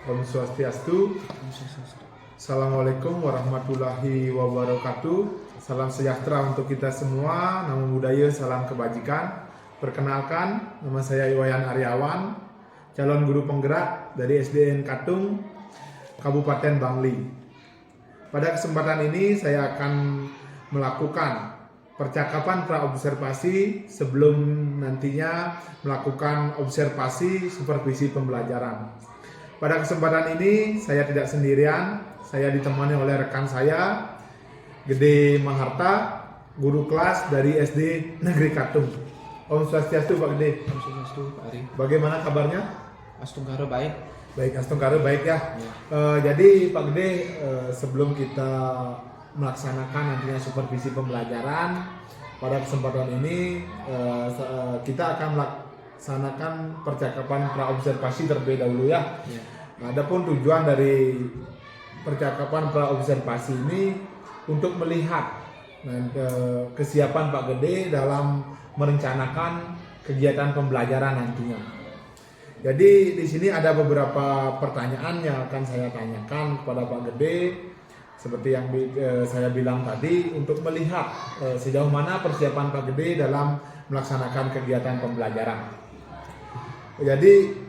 Om Swastiastu. Assalamualaikum warahmatullahi wabarakatuh. Salam sejahtera untuk kita semua. Namo Buddhaya, salam kebajikan. Perkenalkan, nama saya Iwayan Aryawan, calon guru penggerak dari SDN Katung, Kabupaten Bangli. Pada kesempatan ini saya akan melakukan percakapan praobservasi sebelum nantinya melakukan observasi supervisi pembelajaran. Pada kesempatan ini saya tidak sendirian, saya ditemani oleh rekan saya, Gede Maharta, guru kelas dari SD Negeri Katung. Om Swastiastu Pak Gede. Om Swastiastu Pak Ari. Bagaimana kabarnya? Astungkara baik. Baik, Astungkara baik ya. Jadi Pak Gede, sebelum kita melaksanakan nantinya supervisi pembelajaran, pada kesempatan ini kita akan melaksanakan percakapan praobservasi terlebih dahulu ya. Adapun tujuan dari percakapan praobservasi ini untuk melihat kesiapan Pak Gede dalam merencanakan kegiatan pembelajaran nantinya. Jadi di sini ada beberapa pertanyaan yang akan saya tanyakan kepada Pak Gede. Seperti yang saya bilang tadi, untuk melihat sejauh mana persiapan Pak Gede dalam melaksanakan kegiatan pembelajaran. Jadi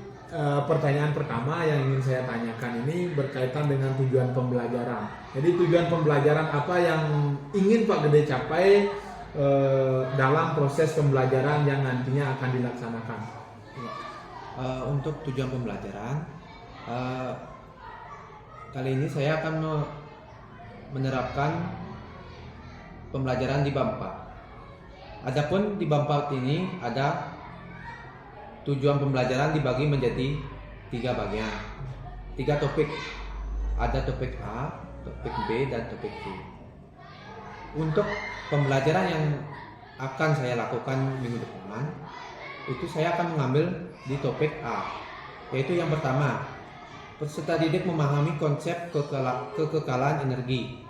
pertanyaan pertama yang ingin saya tanyakan ini berkaitan dengan tujuan pembelajaran. Jadi tujuan pembelajaran apa yang ingin Pak Gede capai dalam proses pembelajaran yang nantinya akan dilaksanakan? Untuk tujuan pembelajaran, kali ini saya akan menerapkan pembelajaran di bab 4. Adapun di bab 4 ini ada tujuan pembelajaran dibagi menjadi 3 bagian, 3 topik. Ada topik A, topik B, dan topik C. Untuk pembelajaran yang akan saya lakukan minggu depan, itu saya akan mengambil di topik A, yaitu yang pertama, peserta didik memahami konsep kekekalan energi.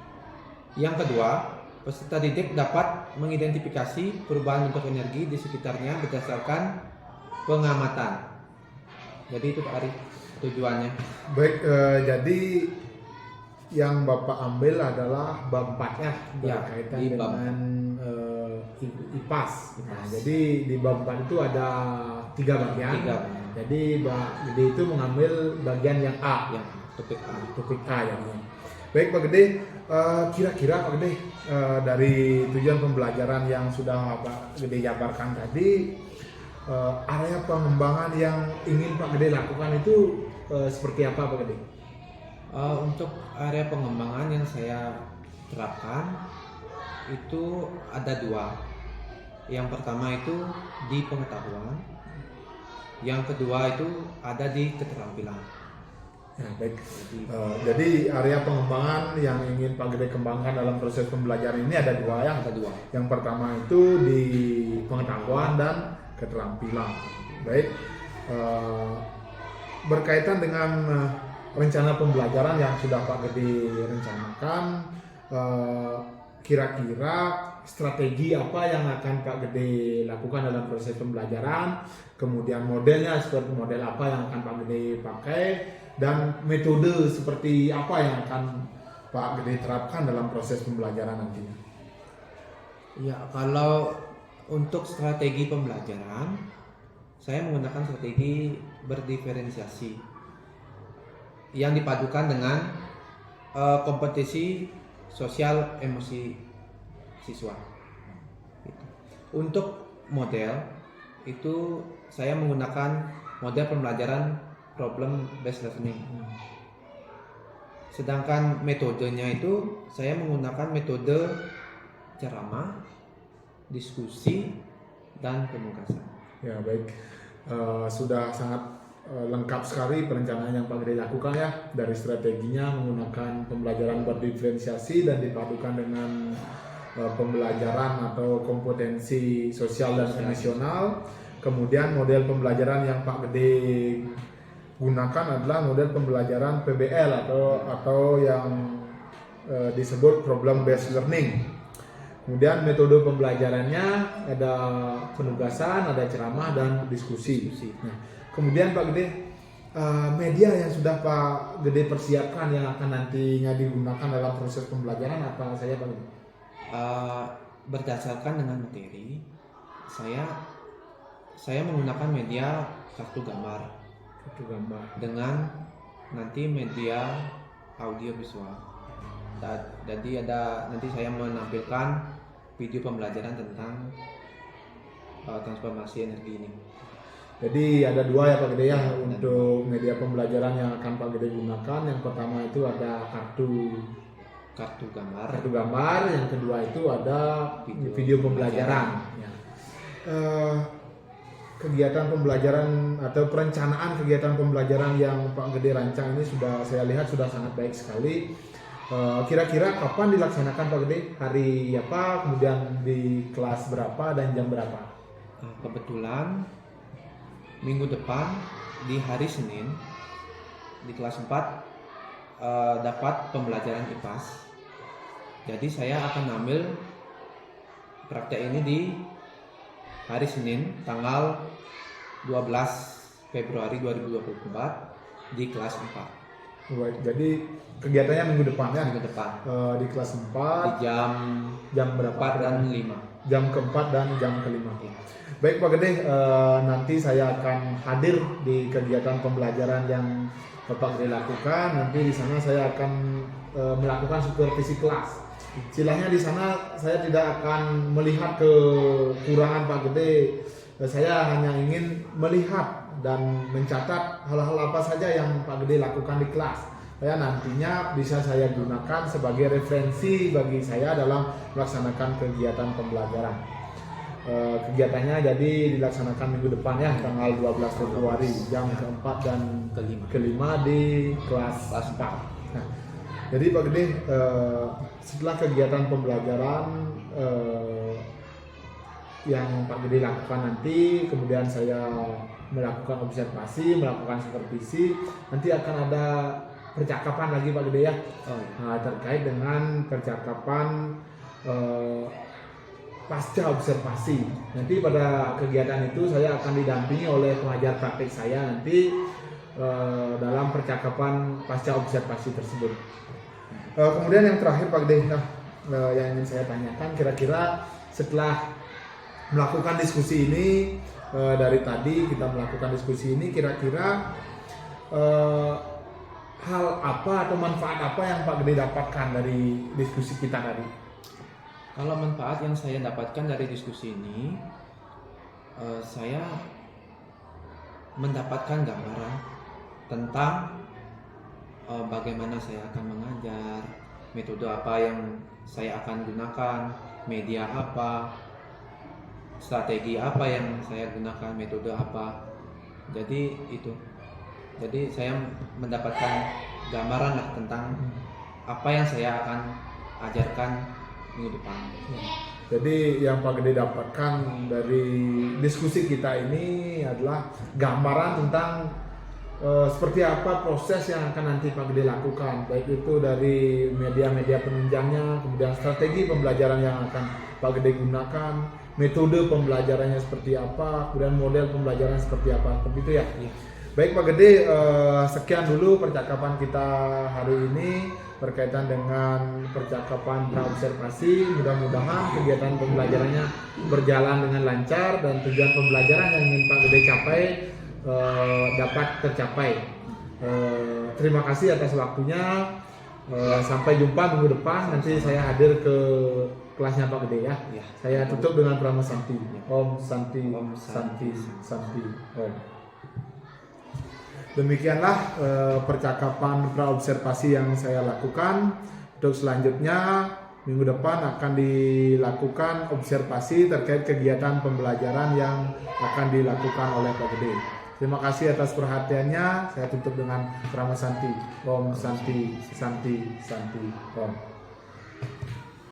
Yang kedua, peserta didik dapat mengidentifikasi perubahan bentuk energi di sekitarnya berdasarkan pengamatan. Jadi itu Pak Ari tujuannya. Baik, jadi yang Bapak ambil adalah bab 4 ya, berkaitan dengan IPAS. Nah, jadi di bab 4 itu ada 3 bagian. Jadi Pak Gede itu mengambil bagian yang A, yang topik A ya. Baik Pak Gede, kira-kira Pak Gede dari tujuan pembelajaran yang sudah Pak Gede jabarkan tadi, area pengembangan yang ingin Pak Gede lakukan itu seperti apa Pak Gede? Untuk area pengembangan yang saya terapkan itu ada 2. Yang pertama itu di pengetahuan, yang kedua itu ada di keterampilan. Ya, baik. Jadi area pengembangan yang ingin Pak Gede kembangkan dalam proses pembelajaran ini ada 2 ya. Ada 2. Yang pertama itu di pengetahuan dan keterampilan. Baik. Berkaitan dengan rencana pembelajaran yang sudah Pak Gede rencanakan, kira-kira strategi apa yang akan Pak Gede lakukan dalam proses pembelajaran, kemudian modelnya seperti model apa yang akan Pak Gede pakai, dan metode seperti apa yang akan Pak Gede terapkan dalam proses pembelajaran nantinya. Ya, kalau untuk strategi pembelajaran, saya menggunakan strategi berdiferensiasi yang dipadukan dengan kompetisi sosial emosi siswa. Untuk model itu saya menggunakan model pembelajaran problem based learning. Sedangkan metodenya itu saya menggunakan metode ceramah, diskusi, dan penugasan. Ya baik, sudah sangat lengkap sekali perencanaan yang Pak Gede lakukan ya, dari strateginya menggunakan pembelajaran berdiferensiasi dan dipadukan dengan pembelajaran atau kompetensi sosial dan emosional. Kemudian model pembelajaran yang Pak Gede gunakan adalah model pembelajaran PBL atau yang disebut problem based learning. Kemudian metode pembelajarannya ada penugasan, ada ceramah dan diskusi. Nah, kemudian Pak Gede, media yang sudah Pak Gede persiapkan yang akan nantinya digunakan dalam proses pembelajaran apa saja Pak Gede? Berdasarkan dengan materi, saya menggunakan media kartu gambar Itu gambar. dengan nanti media audio visual. Jadi nanti saya menampilkan video pembelajaran tentang transformasi energi ini. Jadi ada dua ya Pak Gede ya untuk media pembelajaran yang akan Pak Gede gunakan. Yang pertama itu ada Kartu gambar. yang kedua itu ada video pembelajaran. Ya. Kegiatan pembelajaran atau perencanaan kegiatan pembelajaran yang Pak Gede rancang ini sudah saya lihat sudah sangat baik sekali. Kira-kira kapan dilaksanakan Pak Gede? Hari apa? Kemudian di kelas berapa dan jam berapa? Kebetulan minggu depan di hari Senin di kelas 4 dapat pembelajaran IPAS. Jadi saya akan ambil praktek ini di hari Senin tanggal 12 Februari 2024 di kelas 4. Baik, jadi kegiatannya minggu depan ya? Minggu depan. Di kelas Di 4 jam berapa? 4 dan 5. Jam keempat dan jam kelima. Ya. Baik Pak Gede, nanti saya akan hadir di kegiatan pembelajaran yang Bapak Gede lakukan. Nanti di sana saya akan melakukan supervisi kelas. Istilahnya di sana saya tidak akan melihat kekurangan Pak Gede. Saya hanya ingin melihat dan mencatat hal-hal apa saja yang Pak Gede lakukan di kelas. Saya nantinya bisa saya gunakan sebagai referensi bagi saya dalam melaksanakan kegiatan pembelajaran. Kegiatannya jadi dilaksanakan minggu depan ya, tanggal 12 Februari jam keempat dan kelima di kelas 4. Nah, jadi Pak Gede, setelah kegiatan pembelajaran yang Pak Gede lakukan nanti, kemudian saya melakukan observasi, melakukan supervisi, nanti akan ada percakapan lagi Pak Gede ya, terkait dengan percakapan pasca observasi. Nanti pada kegiatan itu saya akan didampingi oleh pengajar praktik saya nanti dalam percakapan pasca observasi tersebut. Kemudian yang terakhir Pak Gede, yang ingin saya tanyakan, kira-kira setelah melakukan diskusi ini, dari tadi kita melakukan diskusi ini, kira-kira hal apa atau manfaat apa yang Pak Gede dapatkan dari diskusi kita tadi? Kalau manfaat yang saya dapatkan dari diskusi ini, saya mendapatkan gambaran tentang bagaimana saya akan mengajar, metode apa yang saya akan gunakan, media apa, strategi apa yang saya gunakan, metode apa. Jadi itu. Jadi saya mendapatkan gambaran lah tentang apa yang saya akan ajarkan minggu depan. Jadi yang Pak Gede dapatkan dari diskusi kita ini adalah gambaran tentang seperti apa proses yang akan nanti Pak Gede lakukan, baik itu dari media-media penunjangnya, kemudian strategi pembelajaran yang akan Pak Gede gunakan, metode pembelajarannya seperti apa, kemudian model pembelajaran seperti apa, seperti itu ya. Iya. Baik Pak Gede, sekian dulu percakapan kita hari ini berkaitan dengan percakapan praobservasi. Mudah-mudahan kegiatan pembelajarannya berjalan dengan lancar dan tujuan pembelajaran yang ingin Pak Gede capai dapat tercapai. Terima kasih atas waktunya. Sampai jumpa minggu depan. Nanti saya hadir ke kelasnya Pak Gede ya. Ya. Saya tutup dengan Prama Santi. Om Santi, Om Santi, Santi, Om. Demikianlah percakapan praobservasi yang saya lakukan. Untuk selanjutnya minggu depan akan dilakukan observasi terkait kegiatan pembelajaran yang akan dilakukan oleh Pak Gede. Terima kasih atas perhatiannya. Saya tutup dengan Prama Santi. Om Santi, Santi, Santi, Om.